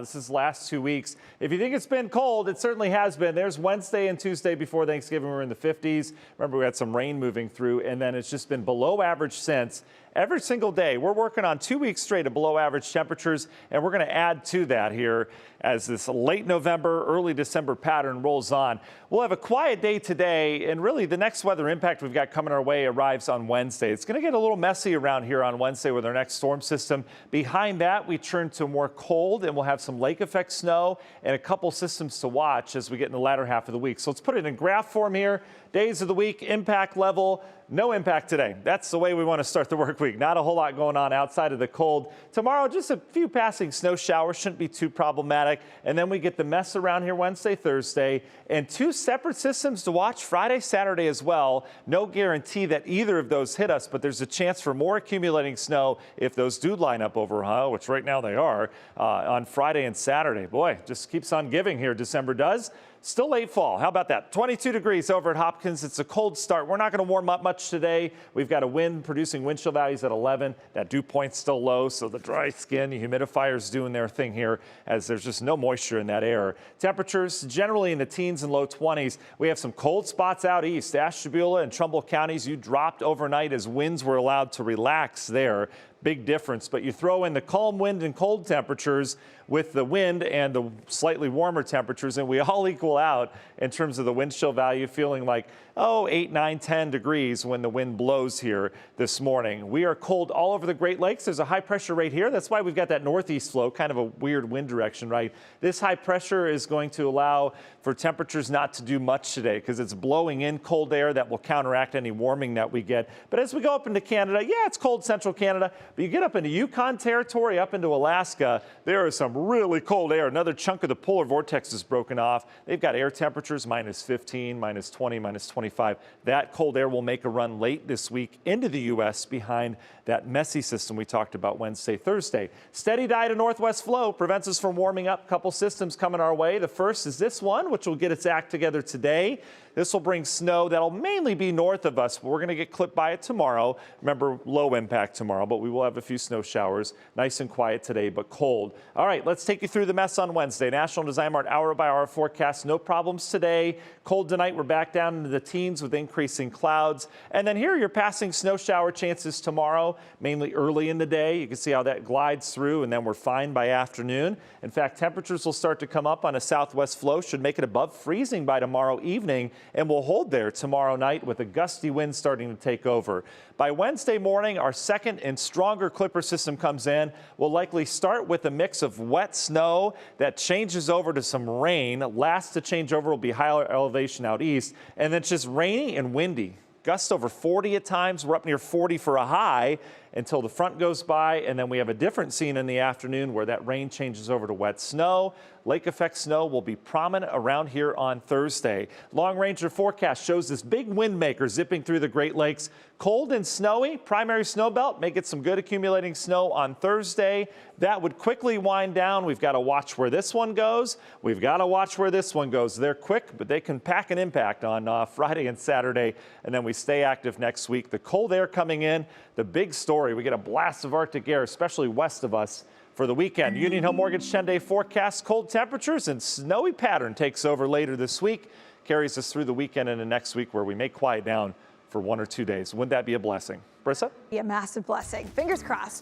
This is last 2 weeks. If you think it's been cold, it certainly has been. There's Wednesday and Tuesday before Thanksgiving. We're in the 50s. Remember, we had some rain moving through, and then it's just been below average since. Every single day, we're working on 2 weeks straight of below average temperatures, and we're going to add to that here as this late November, early December pattern rolls on. We'll have a quiet day today, and really the next weather impact we've got coming our way arrives on Wednesday. It's going to get a little messy around here on Wednesday with our next storm system. Behind that, we turn to more cold, and we'll have some lake effect snow and a couple systems to watch as we get in the latter half of the week. So let's put it in graph form here. Days of the week, impact level, no impact today. That's the way we want to start the work week. Not a whole lot going on outside of the cold. Tomorrow, just a few passing snow showers. Shouldn't be too problematic. And then we get the mess around here Wednesday, Thursday, and two separate systems to watch Friday, Saturday as well. No guarantee that either of those hit us, but there's a chance for more accumulating snow if those do line up over Ohio, which right now they are, on Friday and Saturday. Boy, just keeps on giving here. December does. Still late fall. How about that? 22 degrees over at Hopkins. It's a cold start. We're not going to warm up much today. We've got a wind producing wind chill values at 11. That dew point's still low, so the dry skin, the humidifiers doing their thing here as there's just no moisture in that air. Temperatures generally in the teens and low 20s. We have some cold spots out east. Ashtabula and Trumbull counties, you dropped overnight as winds were allowed to relax there. Big difference, but you throw in the calm wind and cold temperatures with the wind and the slightly warmer temperatures, and we all equal out in terms of the wind chill value, feeling like, 8, 9, 10 degrees when the wind blows here this morning. We are cold all over the Great Lakes. There's a high pressure right here. That's why we've got that northeast flow, kind of a weird wind direction, right? This high pressure is going to allow for temperatures not to do much today because it's blowing in cold air that will counteract any warming that we get. But as we go up into Canada, yeah, it's cold central Canada, but you get up into Yukon territory, up into Alaska, there is some really cold air. Another chunk of the polar vortex is broken off. They've got air temperatures minus 15, minus 20, minus 25. That cold air will make a run late this week into the U.S. behind that messy system we talked about Wednesday, Thursday. Steady diet of northwest flow prevents us from warming up. Couple systems coming our way. The first is this one, which will get its act together today. This will bring snow that'll mainly be north of us, but we're going to get clipped by it tomorrow. Remember, low impact tomorrow, but we will have a few snow showers. Nice and quiet today, but cold. All right, let's take you through the mess on Wednesday. National Design Mart hour-by-hour forecast. No problems today. Cold tonight. We're back down into the teens with increasing clouds. And then here are your passing snow shower chances tomorrow, mainly early in the day. You can see how that glides through, and then we're fine by afternoon. In fact, temperatures will start to come up on a southwest flow. Should make it above freezing by tomorrow evening, and will hold there tomorrow night with a gusty wind starting to take over. By Wednesday morning, our second and stronger clipper system comes in. We'll likely start with a mix of wet snow that changes over to some rain. Last to change over will be higher elevation out east, and then it's just rainy and windy. Gusts over 40 at times. We're up near 40 for a high until the front goes by, and then we have a different scene in the afternoon where that rain changes over to wet snow. Lake effect snow will be prominent around here on Thursday. Long ranger forecast shows this big wind maker zipping through the Great Lakes. Cold and snowy, primary snow belt may get some good accumulating snow on Thursday. That would quickly wind down. We've got to watch where this one goes. We've got to watch where this one goes. They're quick, but they can pack an impact on Friday and Saturday, and then we stay active next week. The cold air coming in, the big story. We get a blast of Arctic air, especially west of us, for the weekend. Union Hill Mortgage 10-day forecast, cold temperatures and snowy pattern takes over later this week, carries us through the weekend and the next week where we may quiet down for 1 or 2 days. Wouldn't that be a blessing? Brissa? Be a massive blessing. Fingers crossed.